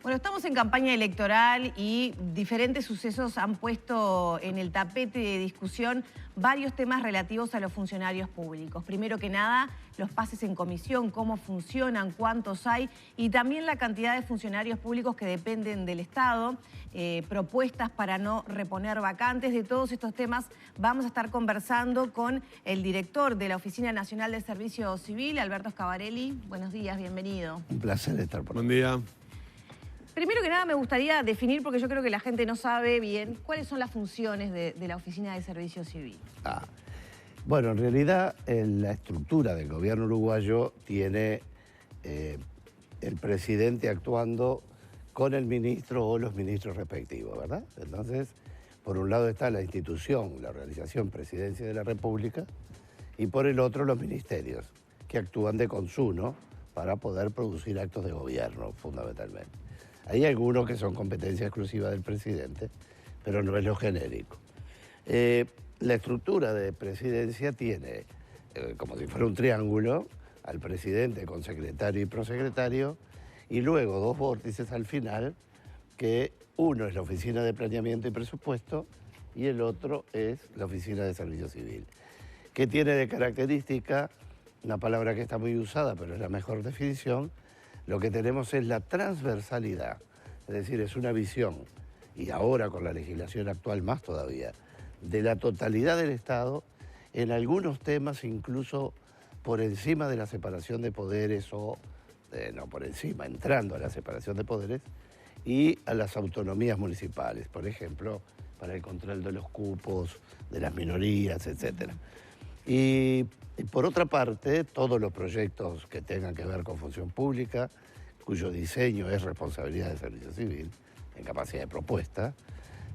Bueno, estamos en campaña electoral y diferentes sucesos han puesto en el tapete de discusión varios temas relativos a los funcionarios públicos. Primero que nada, los pases en comisión, cómo funcionan, cuántos hay y también la cantidad de funcionarios públicos que dependen del Estado, propuestas para no reponer vacantes. De todos estos temas vamos a estar conversando con el director de la Oficina Nacional de Servicio Civil, Alberto Scavarelli. Buenos días, bienvenido. Un placer estar por aquí. Buen día. Primero que nada me gustaría definir, porque yo creo que la gente no sabe bien, cuáles son las funciones de la Oficina de Servicio Civil. Bueno, en realidad la estructura del gobierno uruguayo tiene el presidente actuando con el ministro o los ministros respectivos, ¿verdad? Entonces, por un lado está la institución, la organización Presidencia de la República, y por el otro los ministerios, que actúan de consuno para poder producir actos de gobierno, fundamentalmente. Hay algunos que son competencia exclusiva del presidente, pero no es lo genérico. La estructura de presidencia tiene, como si fuera un triángulo, al presidente con secretario y prosecretario, y luego dos vórtices al final, que uno es la Oficina de Planeamiento y Presupuesto y el otro es la Oficina de Servicio Civil. ¿Qué tiene de característica? Una palabra que está muy usada, pero es la mejor definición. Lo que tenemos es la transversalidad, es decir, es una visión, y ahora con la legislación actual más todavía, de la totalidad del Estado, en algunos temas incluso por encima de la separación de poderes o, no por encima, entrando a la separación de poderes y a las autonomías municipales, por ejemplo, para el control de los cupos, de las minorías, etc. Y por otra parte, todos los proyectos que tengan que ver con función pública, cuyo diseño es responsabilidad del Servicio Civil, en capacidad de propuesta,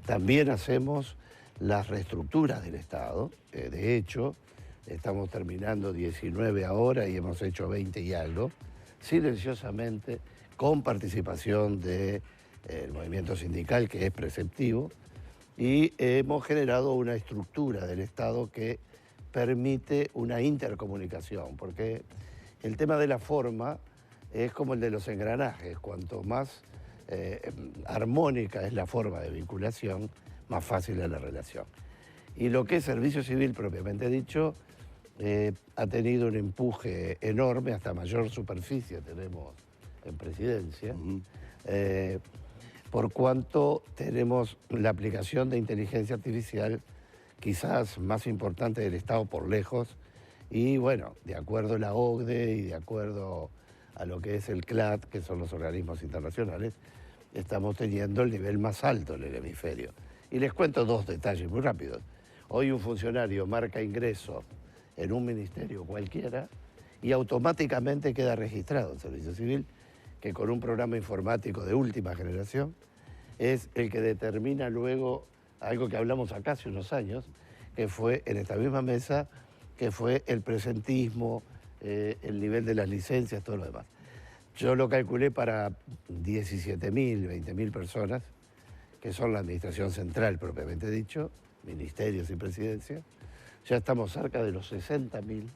también hacemos las reestructuras del Estado. De hecho, estamos terminando 19 ahora y hemos hecho 20 y algo, silenciosamente, con participación del movimiento sindical, que es preceptivo, y hemos generado una estructura del Estado que permite una intercomunicación, porque el tema de la forma es como el de los engranajes. Cuanto más armónica es la forma de vinculación, más fácil es la relación. Y lo que es servicio civil propiamente dicho, ha tenido un empuje enorme, hasta mayor superficie tenemos en presidencia, por cuanto tenemos la aplicación de inteligencia artificial quizás más importante del Estado por lejos, y bueno, de acuerdo a la OCDE y de acuerdo a lo que es el CLAD, que son los organismos internacionales, estamos teniendo el nivel más alto en el hemisferio. Y les cuento dos detalles muy rápidos. Hoy un funcionario marca ingreso en un ministerio cualquiera y automáticamente queda registrado en Servicio Civil, que con un programa informático de última generación es el que determina luego algo que hablamos acá hace unos años, que fue en esta misma mesa, que fue el presentismo, el nivel de las licencias, todo lo demás. Yo lo calculé para 17.000, 20.000 personas, que son la administración central propiamente dicho, ministerios y presidencia. Ya estamos cerca de los 60.000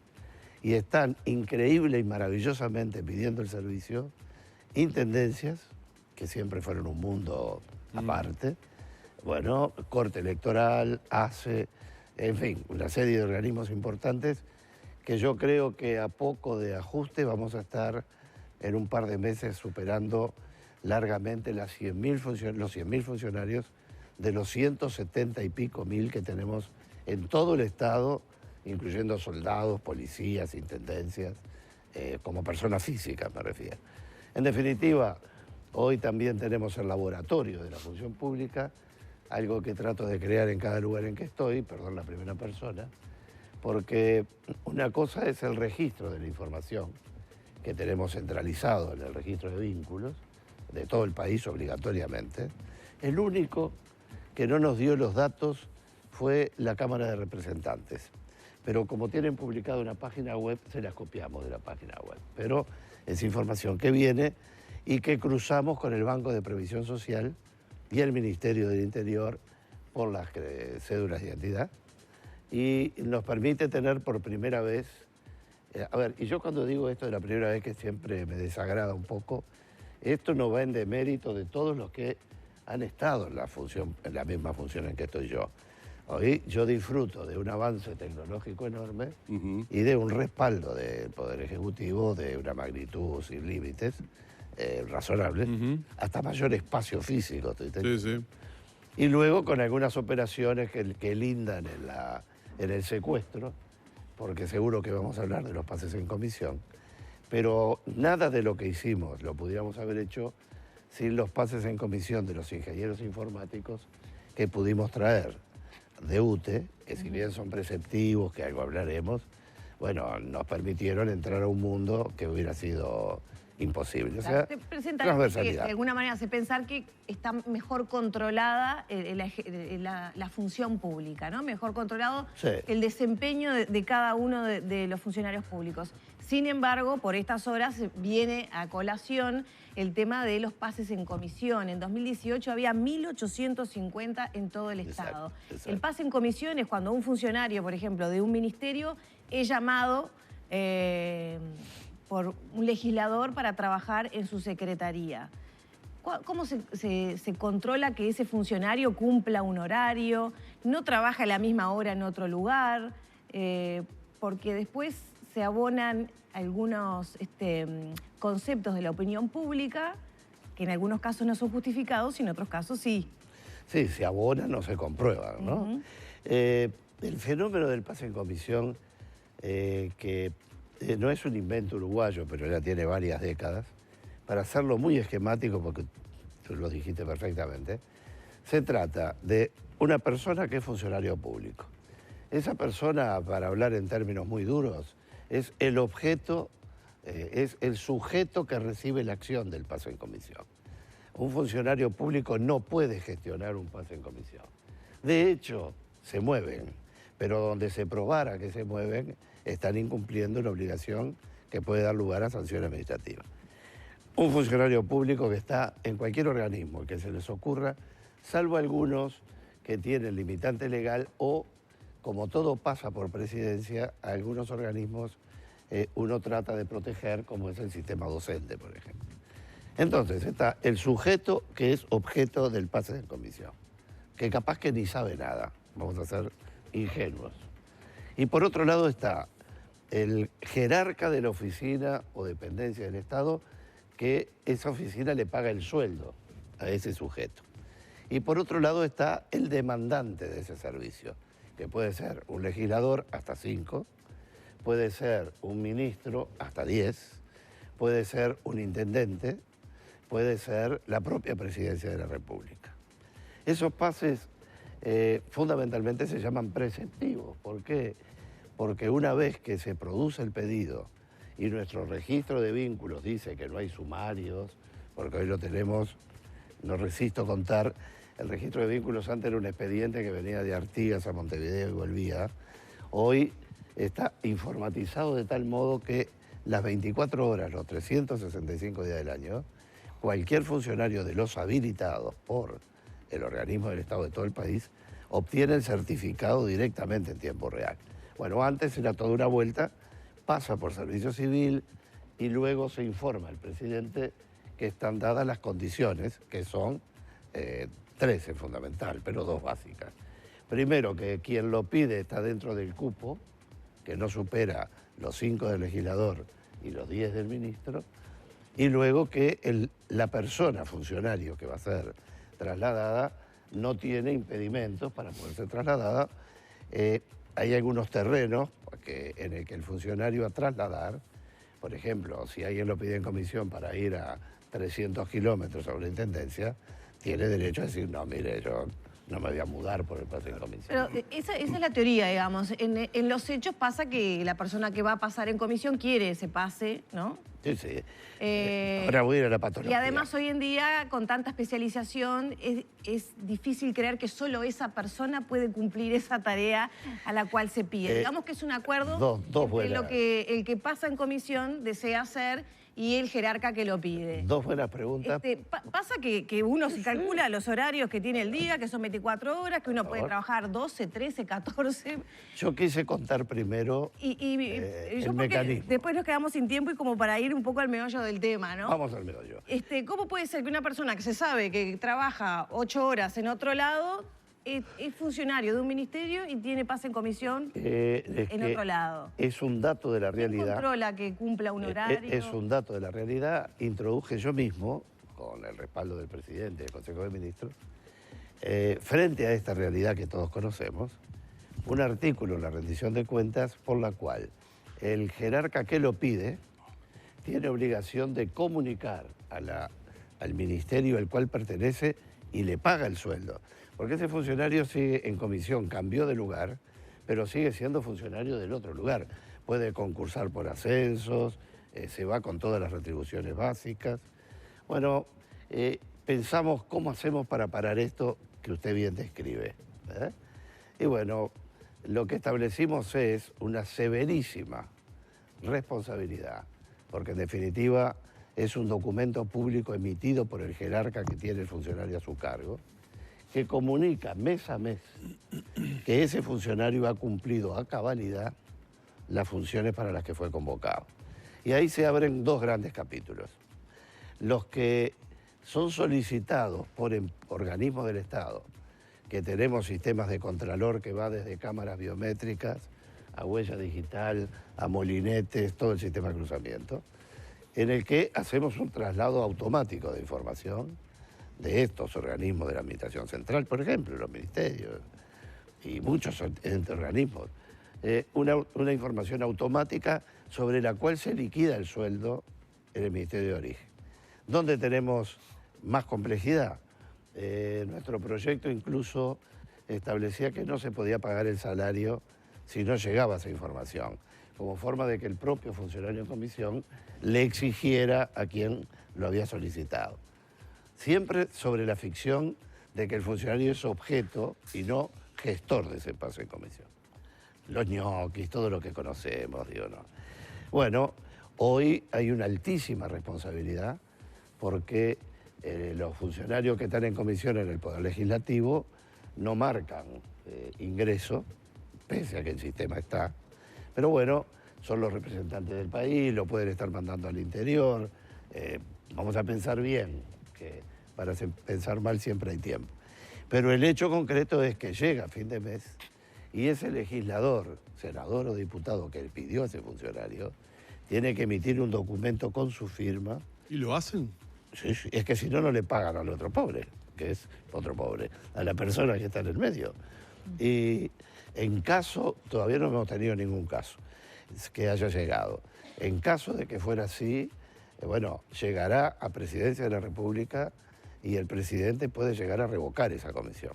y están increíble y maravillosamente pidiendo el servicio intendencias, que siempre fueron un mundo aparte, bueno, Corte Electoral, ACE, en fin, una serie de organismos importantes que yo creo que a poco de ajuste vamos a estar en un par de meses superando largamente los 100.000 funcionarios de los 170 y pico mil que tenemos en todo el Estado, incluyendo soldados, policías, intendencias, como personas físicas me refiero. En definitiva, hoy también tenemos el laboratorio de la función pública, algo que trato de crear en cada lugar en que estoy, perdón la primera persona, porque una cosa es el registro de la información que tenemos centralizado en el registro de vínculos de todo el país obligatoriamente. El único que no nos dio los datos fue la Cámara de Representantes, pero como tienen publicado una página web, se las copiamos de la página web. Pero es información que viene y que cruzamos con el Banco de Previsión Social y el Ministerio del Interior por las cédulas de identidad, y nos permite tener por primera vez, y yo cuando digo esto de la primera vez, que siempre me desagrada un poco, Esto no va en demérito de todos los que han estado en la misma función en que estoy yo. Hoy yo disfruto de un avance tecnológico enorme y de un respaldo del Poder Ejecutivo de una magnitud sin límites, razonable, hasta mayor espacio físico. Sí. Y luego con algunas operaciones que lindan en el secuestro, porque seguro que vamos a hablar de los pases en comisión, pero nada de lo que hicimos lo pudiéramos haber hecho sin los pases en comisión de los ingenieros informáticos que pudimos traer de UTE, que si bien son preceptivos, que algo hablaremos, bueno, nos permitieron entrar a un mundo que hubiera sido imposible. O sea, transversalidad. De alguna manera hace pensar que está mejor controlada la función pública, ¿no? Mejor controlado el desempeño de cada uno de los funcionarios públicos. Sin embargo, por estas horas viene a colación el tema de los pases en comisión. En 2018 había 1.850 en todo el Estado. Exacto. El pase en comisión es cuando un funcionario, por ejemplo, de un ministerio, es llamado por un legislador para trabajar en su secretaría. ¿Cómo se controla que ese funcionario cumpla un horario, no trabaja a la misma hora en otro lugar? Porque después se abonan algunos conceptos de la opinión pública que en algunos casos no son justificados y en otros casos sí. Sí, se abonan o se comprueban, ¿no? El fenómeno del pase en comisión, que no es un invento uruguayo, pero ya tiene varias décadas, para hacerlo muy esquemático, porque tú lo dijiste perfectamente, se trata de una persona que es funcionario público. Esa persona, para hablar en términos muy duros, es el objeto, es el sujeto que recibe la acción del pase en comisión. Un funcionario público no puede gestionar un pase en comisión. De hecho, se mueven, pero donde se probara que se mueven, están incumpliendo una obligación que puede dar lugar a sanción administrativa. Un funcionario público que está en cualquier organismo que se les ocurra, salvo algunos que tienen limitante legal o, como todo pasa por presidencia, a algunos organismos uno trata de proteger, como es el sistema docente, por ejemplo. Entonces está el sujeto que es objeto del pase en comisión, que capaz que ni sabe nada, vamos a ser ingenuos. Y por otro lado está el jerarca de la oficina o dependencia del Estado, que esa oficina le paga el sueldo a ese sujeto. Y por otro lado está el demandante de ese servicio, que puede ser un legislador hasta 5, puede ser un ministro hasta 10, puede ser un intendente, puede ser la propia presidencia de la República. Esos pases fundamentalmente se llaman preceptivos. ¿Por qué? Porque una vez que se produce el pedido y nuestro registro de vínculos dice que no hay sumarios, porque hoy lo tenemos, no resisto contar, el registro de vínculos antes era un expediente que venía de Artigas a Montevideo y volvía. Hoy está informatizado de tal modo que las 24 horas, los 365 días del año, cualquier funcionario de los habilitados por el organismo del Estado de todo el país obtiene el certificado directamente en tiempo real. Bueno, antes era toda una vuelta, pasa por servicio civil y luego se informa al presidente que están dadas las condiciones, que son 13 fundamental, pero 2 básicas. Primero, que quien lo pide está dentro del cupo, que no supera los 5 del legislador y los 10 del ministro, y luego que la persona, funcionario que va a ser trasladada, no tiene impedimentos para poder ser trasladada. Hay algunos terrenos en el que el funcionario a trasladar, por ejemplo, si alguien lo pide en comisión para ir a 300 kilómetros a una intendencia, tiene derecho a decir, no, mire, yo no me voy a mudar por el pase en comisión. Pero esa es la teoría, digamos. En los hechos pasa que la persona que va a pasar en comisión quiere ese pase, ¿no? Sí, sí. Ahora voy a ir a la patología. Y además hoy en día, con tanta especialización, es difícil creer que solo esa persona puede cumplir esa tarea a la cual se pide. Digamos que es un acuerdo entre lo que el que pasa en comisión desea hacer y el jerarca que lo pide. Dos buenas preguntas. Pasa que uno se calcula los horarios que tiene el día, que son 24 horas, que uno puede trabajar 12, 13, 14. Yo quise contar primero el mecanismo. Después nos quedamos sin tiempo y como para ir un poco al meollo del tema, ¿no? Vamos al meollo. ¿Cómo puede ser que una persona que se sabe que trabaja 8 horas en otro lado es funcionario de un ministerio y tiene pase en comisión en otro lado? Es un dato de la realidad. ¿Quién controla que cumpla un horario? Es un dato de la realidad. Introduje yo mismo, con el respaldo del presidente del Consejo de Ministros, frente a esta realidad que todos conocemos, un artículo en la rendición de cuentas por la cual el jerarca que lo pide tiene obligación de comunicar al ministerio al cual pertenece y le paga el sueldo. Porque ese funcionario sigue en comisión, cambió de lugar, pero sigue siendo funcionario del otro lugar. Puede concursar por ascensos, se va con todas las retribuciones básicas. Bueno, pensamos cómo hacemos para parar esto que usted bien describe. Y bueno, lo que establecimos es una severísima responsabilidad, porque en definitiva es un documento público emitido por el jerarca que tiene el funcionario a su cargo, que comunica mes a mes que ese funcionario ha cumplido a cabalidad las funciones para las que fue convocado. Y ahí se abren dos grandes capítulos. Los que son solicitados por organismos del Estado, que tenemos sistemas de contralor que va desde cámaras biométricas a huella digital, a molinetes, todo el sistema de cruzamiento, en el que hacemos un traslado automático de información de estos organismos de la Administración Central, por ejemplo, los ministerios y muchos organismos, una información automática sobre la cual se liquida el sueldo en el Ministerio de Origen. ¿Dónde tenemos más complejidad? Nuestro proyecto incluso establecía que no se podía pagar el salario si no llegaba esa información, como forma de que el propio funcionario en comisión le exigiera a quien lo había solicitado. Siempre sobre la ficción de que el funcionario es objeto y no gestor de ese pase en comisión. Los ñoquis, todo lo que conocemos, digo, no. Bueno, hoy hay una altísima responsabilidad porque los funcionarios que están en comisión en el Poder Legislativo no marcan ingreso, pese a que el sistema está. Pero bueno, son los representantes del país, lo pueden estar mandando al interior. Vamos a pensar bien, que para pensar mal siempre hay tiempo. Pero el hecho concreto es que llega a fin de mes y ese legislador, senador o diputado que pidió a ese funcionario, tiene que emitir un documento con su firma. ¿Y lo hacen? Sí, sí, es que si no, no le pagan al otro pobre, que es otro pobre, a la persona que está en el medio. Y en caso, todavía no hemos tenido ningún caso que haya llegado. En caso de que fuera así, bueno, llegará a Presidencia de la República y el presidente puede llegar a revocar esa comisión.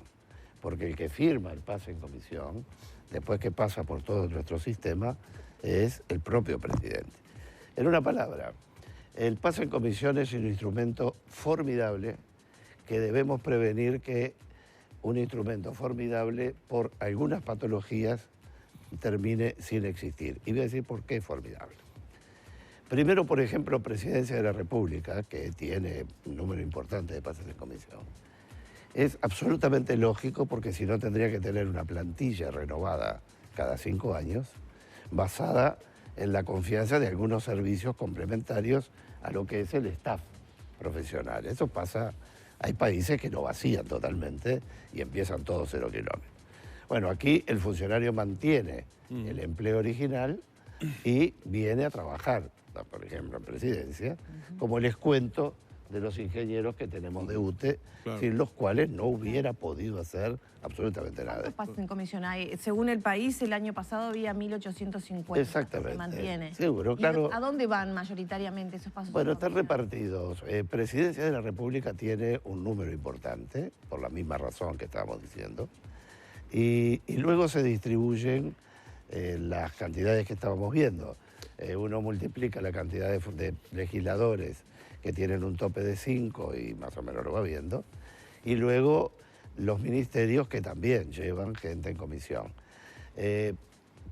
Porque el que firma el pase en comisión, después que pasa por todo nuestro sistema, es el propio presidente. En una palabra, el pase en comisión es un instrumento formidable que debemos prevenir que un instrumento formidable por algunas patologías termine sin existir. Y voy a decir por qué es formidable. Primero, por ejemplo, Presidencia de la República, que tiene un número importante de pases en comisión. Es absolutamente lógico porque si no tendría que tener una plantilla renovada cada 5 años, basada en la confianza de algunos servicios complementarios a lo que es el staff profesional. Eso pasa, hay países que lo vacían totalmente y empiezan todos 0 kilómetros. Bueno, aquí el funcionario mantiene el empleo original y viene a trabajar, por ejemplo, en Presidencia, como les cuento de los ingenieros que tenemos de UTE, claro, sin los cuales no hubiera podido hacer absolutamente nada. ¿Cuántos pases en comisión hay? Según el país, el año pasado había 1.850. Exactamente. Se mantiene. Seguro, claro. ¿A dónde van mayoritariamente esos pasos? Bueno, están repartidos. Presidencia de la República tiene un número importante, por la misma razón que estábamos diciendo, y luego se distribuyen las cantidades que estábamos viendo. Uno multiplica la cantidad de legisladores que tienen un tope de 5 y más o menos lo va viendo, y luego los ministerios que también llevan gente en comisión.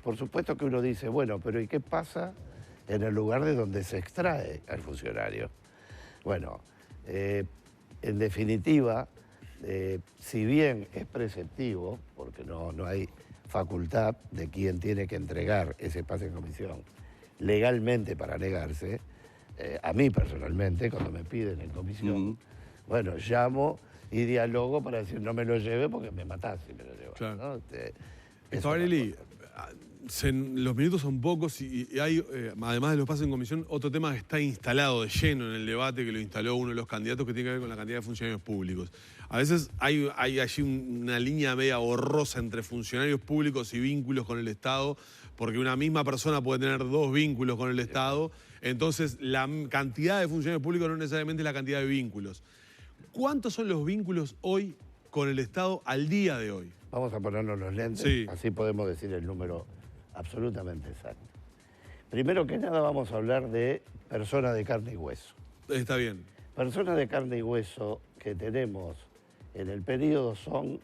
Por supuesto que uno dice, bueno, pero ¿y qué pasa en el lugar de donde se extrae al funcionario. Bueno, en definitiva, si bien es preceptivo, porque no hay facultad de quien tiene que entregar ese pase en comisión legalmente para negarse, a mí personalmente, cuando me piden en comisión, bueno, llamo y dialogo para decir no me lo lleve porque me matás si me lo llevas. Claro. ¿No? Tabarelli, los minutos son pocos y hay, además de los pases en comisión, otro tema que está instalado de lleno en el debate, que lo instaló uno de los candidatos, que tiene que ver con la cantidad de funcionarios públicos. A veces hay allí una línea media borrosa entre funcionarios públicos y vínculos con el Estado, porque una misma persona puede tener dos vínculos con el Estado, entonces la cantidad de funcionarios públicos no necesariamente es la cantidad de vínculos. ¿Cuántos son los vínculos hoy con el Estado al día de hoy? Vamos a ponernos los lentes, sí, así podemos decir el número absolutamente exacto. Primero que nada vamos a hablar de personas de carne y hueso. Está bien. Personas de carne y hueso que tenemos en el periodo son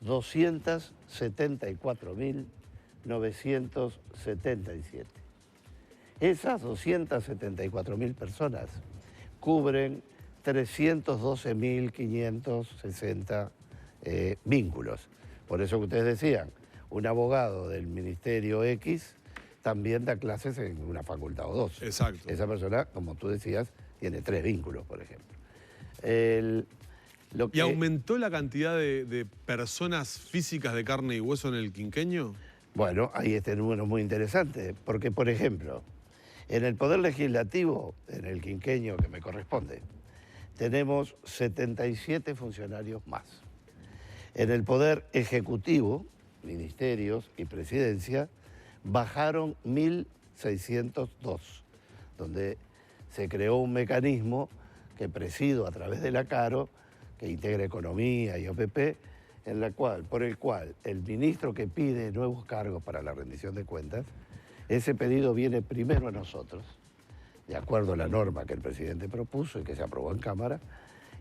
274.977. Esas 274.000 personas cubren 312.560 vínculos. Por eso que ustedes decían, un abogado del Ministerio X también da clases en una facultad o dos. Exacto. Esa persona, como tú decías, tiene 3 vínculos, por ejemplo. ¿Y aumentó la cantidad de personas físicas de carne y hueso en el quinquenio? Bueno, ahí este número es muy interesante, porque, por ejemplo, en el Poder Legislativo, en el quinquenio que me corresponde, tenemos 77 funcionarios más. En el Poder Ejecutivo, ministerios y presidencia, bajaron 1.602, donde se creó un mecanismo que presido a través de la CARO, que integra Economía y OPP, por el cual el ministro que pide nuevos cargos para la rendición de cuentas, ese pedido viene primero a nosotros, de acuerdo a la norma que el presidente propuso y que se aprobó en Cámara,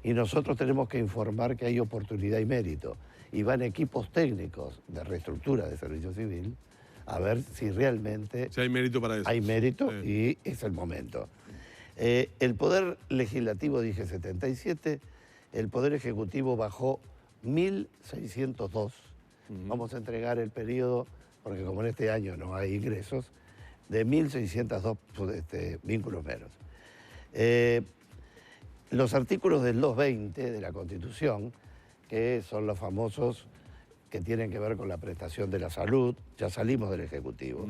y nosotros tenemos que informar que hay oportunidad y mérito. Y van equipos técnicos de reestructura de servicio civil a ver si realmente hay mérito para eso. Hay mérito y es el momento. El Poder Legislativo, dije 77, el Poder Ejecutivo bajó 1.602. Vamos a entregar el periodo, porque como en este año no hay ingresos, de 1.602 vínculos menos. Los artículos del 220 de la Constitución, que son los famosos que tienen que ver con la prestación de la salud, ya salimos del Ejecutivo.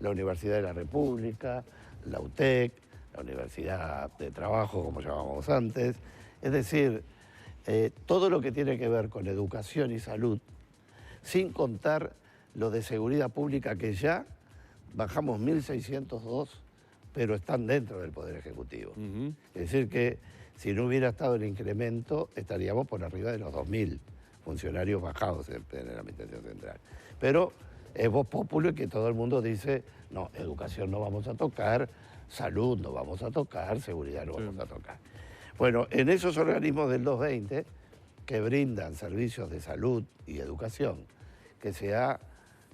La Universidad de la República, la UTEC, la Universidad de Trabajo, como llamábamos antes. Es decir, todo lo que tiene que ver con educación y salud, sin contar lo de seguridad pública, que ya bajamos 1.602, pero están dentro del Poder Ejecutivo. Es decir que si no hubiera estado el incremento, estaríamos por arriba de los 2.000 funcionarios bajados en la Administración Central. Pero es voz populi que todo el mundo dice, no, educación no vamos a tocar, salud no vamos a tocar, seguridad no vamos a tocar. Bueno, en esos organismos del 220 que brindan servicios de salud y educación, que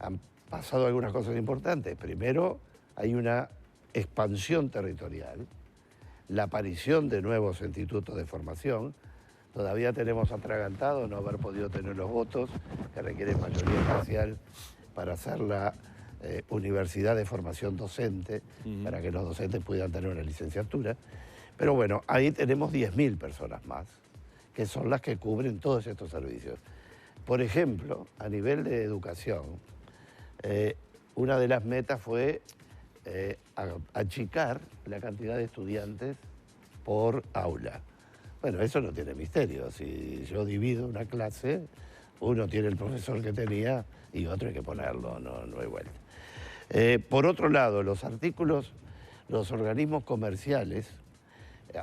han pasado algunas cosas importantes. Primero, hay una expansión territorial, la aparición de nuevos institutos de formación. Todavía tenemos atragantado no haber podido tener los votos que requieren mayoría parcial para hacer la universidad de formación docente, para que los docentes puedan tener una licenciatura. Pero bueno, ahí tenemos 10.000 personas más, que son las que cubren todos estos servicios. Por ejemplo, a nivel de educación, una de las metas fue achicar la cantidad de estudiantes por aula. Bueno, eso no tiene misterio. Si yo divido una clase, uno tiene el profesor que tenía y otro hay que ponerlo, no hay vuelta. Por otro lado, los organismos comerciales,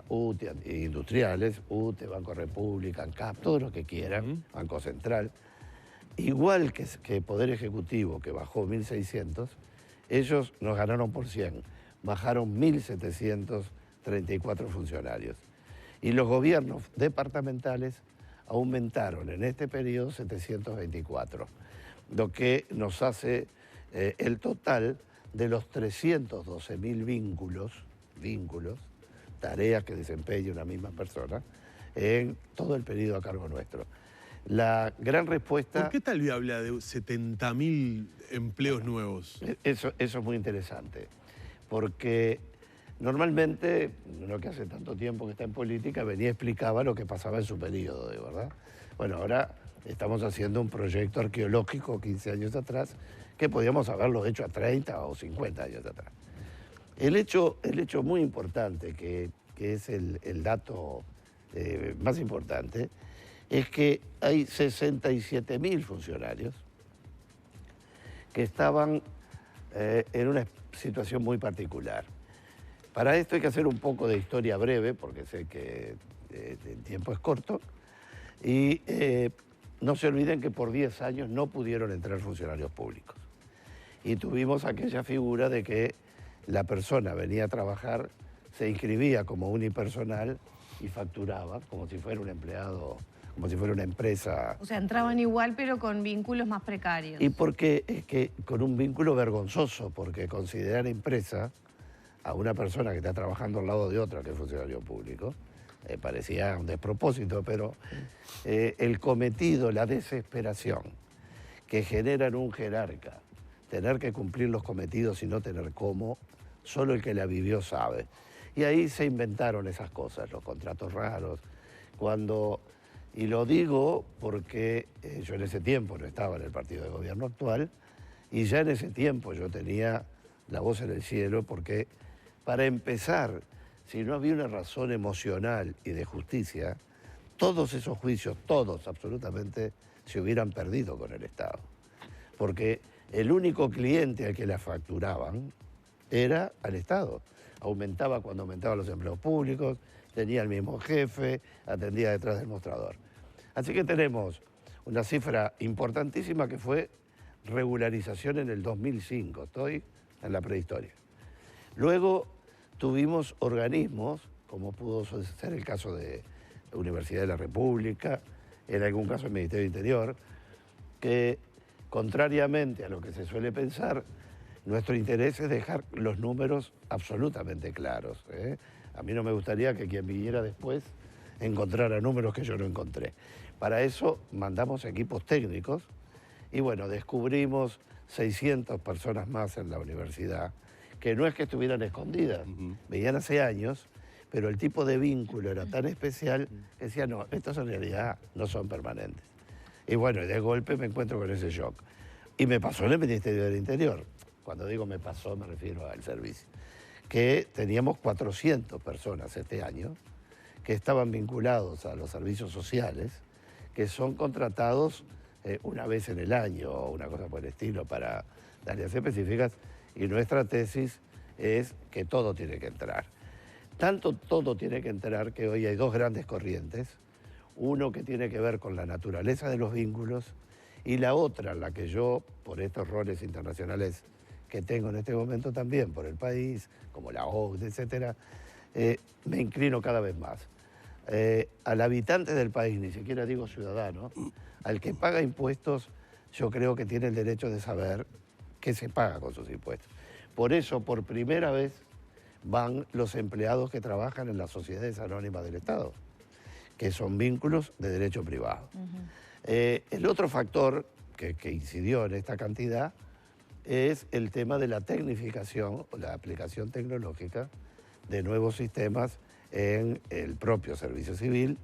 UTE, industriales, UTE, Banco República, ANCAP, todo lo que quieran, Banco Central, igual que Poder Ejecutivo, que bajó 1.600, ellos nos ganaron por 100, bajaron 1.734 funcionarios. Y los gobiernos departamentales aumentaron en este periodo 724, lo que nos hace el total de los 312.000 vínculos, tareas que desempeña una misma persona, en todo el periodo a cargo nuestro. La gran respuesta... ¿Por qué tal vez habla de 70.000 empleos nuevos? Eso es muy interesante, porque normalmente, uno que hace tanto tiempo que está en política, venía y explicaba lo que pasaba en su periodo, ¿verdad? Bueno, ahora estamos haciendo un proyecto arqueológico 15 años atrás, que podíamos haberlo hecho a 30 o 50 años atrás. El hecho muy importante, que es el dato más importante, es que hay 67.000 funcionarios que estaban en una situación muy particular. Para esto hay que hacer un poco de historia breve, porque sé que el tiempo es corto, y no se olviden que por 10 años no pudieron entrar funcionarios públicos. Y tuvimos aquella figura de que la persona venía a trabajar, se inscribía como unipersonal y facturaba como si fuera un empleado, como si fuera una empresa. O sea, entraban igual, pero con vínculos más precarios. Y porque es que con un vínculo vergonzoso, porque considerar empresa a una persona que está trabajando al lado de otra que es funcionario público, parecía un despropósito, pero el cometido, la desesperación que genera en un jerarca tener que cumplir los cometidos y no tener cómo, solo el que la vivió sabe. Y ahí se inventaron esas cosas, los contratos raros, y lo digo porque yo en ese tiempo no estaba en el partido de gobierno actual, y ya en ese tiempo yo tenía la voz en el cielo, porque para empezar, si no había una razón emocional y de justicia, todos esos juicios, todos absolutamente, se hubieran perdido con el Estado. Porque el único cliente al que la facturaban era al Estado. Aumentaba cuando aumentaban los empleos públicos, tenía el mismo jefe, atendía detrás del mostrador. Así que tenemos una cifra importantísima que fue regularización en el 2005, estoy en la prehistoria. Luego tuvimos organismos, como pudo ser el caso de la Universidad de la República, en algún caso el Ministerio del Interior, que contrariamente a lo que se suele pensar, nuestro interés es dejar los números absolutamente claros. A mí no me gustaría que quien viniera después encontrara números que yo no encontré. Para eso mandamos equipos técnicos y bueno, descubrimos 600 personas más en la universidad, que no es que estuvieran escondidas, veían hace años, pero el tipo de vínculo era tan especial que decía, no, estos en realidad no son permanentes. Y bueno, de golpe me encuentro con ese shock. Y me pasó en el Ministerio del Interior. Cuando digo me pasó, me refiero al servicio. Que teníamos 400 personas este año que estaban vinculados a los servicios sociales, que son contratados una vez en el año o una cosa por el estilo para áreas específicas, y nuestra tesis es que todo tiene que entrar. Tanto todo tiene que entrar que hoy hay dos grandes corrientes, uno que tiene que ver con la naturaleza de los vínculos y la otra, la que yo, por estos roles internacionales que tengo en este momento también, por el país, como la OCDE, etcétera, me inclino cada vez más. Al habitante del país, ni siquiera digo ciudadano, al que paga impuestos, yo creo que tiene el derecho de saber qué se paga con sus impuestos. Por eso, por primera vez, van los empleados que trabajan en las sociedades anónimas del Estado, que son vínculos de derecho privado. El otro factor que incidió en esta cantidad es el tema de la tecnificación o la aplicación tecnológica de nuevos sistemas en el propio servicio civil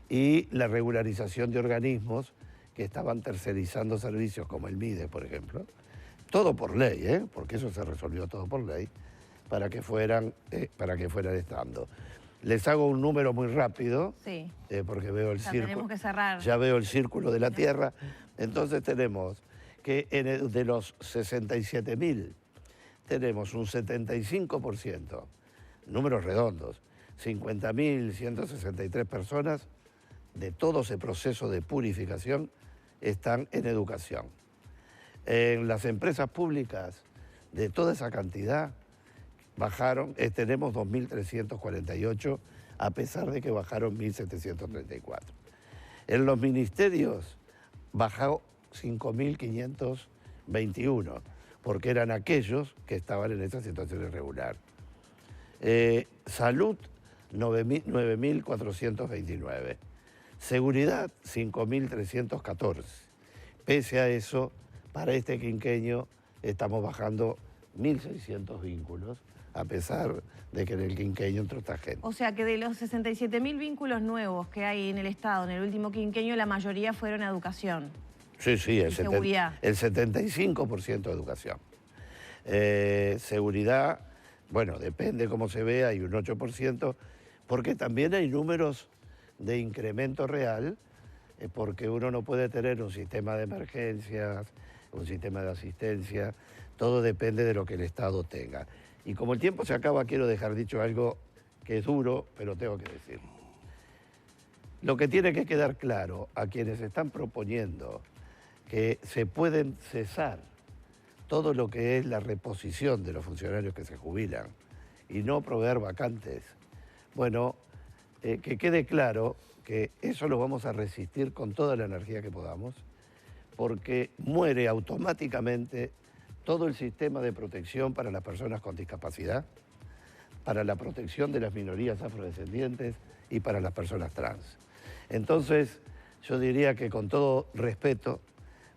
y la regularización de organismos que estaban tercerizando servicios como el MIDE, por ejemplo, todo por ley, porque eso se resolvió todo por ley, para que fueran estando. Les hago un número muy rápido, sí, porque veo el círculo. Tenemos que cerrar. Ya veo el círculo de la Tierra. Entonces tenemos que de los 67.000, tenemos un 75%, números redondos, 50.163 personas de todo ese proceso de purificación están en educación. En las empresas públicas, de toda esa cantidad, bajaron, tenemos 2.348, a pesar de que bajaron 1.734. En los ministerios bajó 5.521, porque eran aquellos que estaban en esa situación irregular. Salud, 9.429. Seguridad, 5.314. Pese a eso, para este quinquenio estamos bajando 1.600 vínculos, a pesar de que en el quinquenio entró esta gente. O sea que de los 67.000 vínculos nuevos que hay en el Estado en el último quinquenio, la mayoría fueron a educación. Sí, el seguridad. El 75% de educación. Seguridad, bueno, depende cómo se vea, hay un 8%, porque también hay números de incremento real, porque uno no puede tener un sistema de emergencias, un sistema de asistencia, todo depende de lo que el Estado tenga. Y como el tiempo se acaba, quiero dejar dicho algo que es duro, pero tengo que decir. Lo que tiene que quedar claro a quienes están proponiendo que se pueden cesar todo lo que es la reposición de los funcionarios que se jubilan y no proveer vacantes, bueno, que quede claro que eso lo vamos a resistir con toda la energía que podamos, porque muere automáticamente todo el sistema de protección para las personas con discapacidad, para la protección de las minorías afrodescendientes y para las personas trans. Entonces, yo diría que con todo respeto,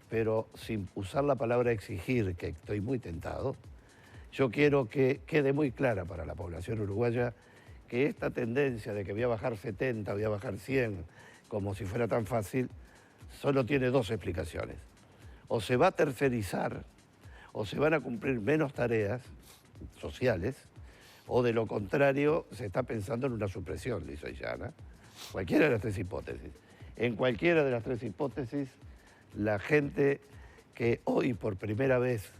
pero sin usar la palabra exigir, que estoy muy tentado, yo quiero que quede muy clara para la población uruguaya que esta tendencia de que voy a bajar 70, voy a bajar 100, como si fuera tan fácil, solo tiene dos explicaciones. O se va a tercerizar, o se van a cumplir menos tareas sociales, o de lo contrario se está pensando en una supresión lisa y llana. Cualquiera de las tres hipótesis. En cualquiera de las tres hipótesis, la gente que hoy por primera vez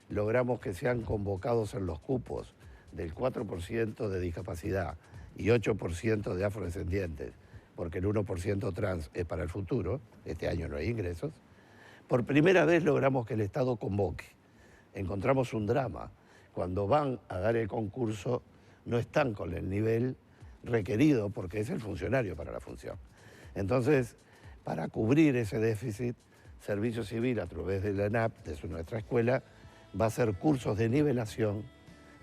logramos que sean convocados en los cupos del 4% de discapacidad y 8% de afrodescendientes, porque el 1% trans es para el futuro, este año no hay ingresos, por primera vez logramos que el Estado convoque. Encontramos un drama. Cuando van a dar el concurso no están con el nivel requerido porque es el funcionario para la función. Entonces, para cubrir ese déficit, Servicio Civil a través de la ENAP, de nuestra escuela, va a hacer cursos de nivelación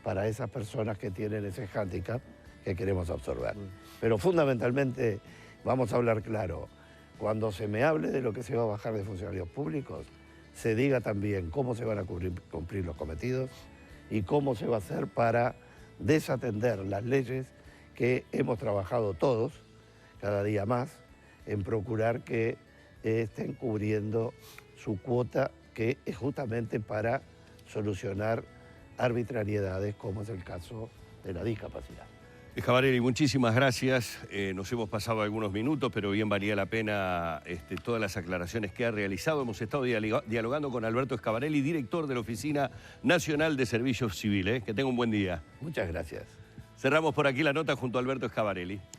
para esas personas que tienen ese hándicap que queremos absorber. Pero fundamentalmente, vamos a hablar claro, cuando se me hable de lo que se va a bajar de funcionarios públicos, se diga también cómo se van a cumplir los cometidos y cómo se va a hacer para desatender las leyes que hemos trabajado todos, cada día más, en procurar que estén cubriendo su cuota, que es justamente para solucionar arbitrariedades, como es el caso de la discapacidad. Schiavarelli, muchísimas gracias. Nos hemos pasado algunos minutos, pero bien valía la pena todas las aclaraciones que ha realizado. Hemos estado dialogando con Alberto Schiavarelli, director de la Oficina Nacional de Servicios Civiles. Que tenga un buen día. Muchas gracias. Cerramos por aquí la nota junto a Alberto Schiavarelli.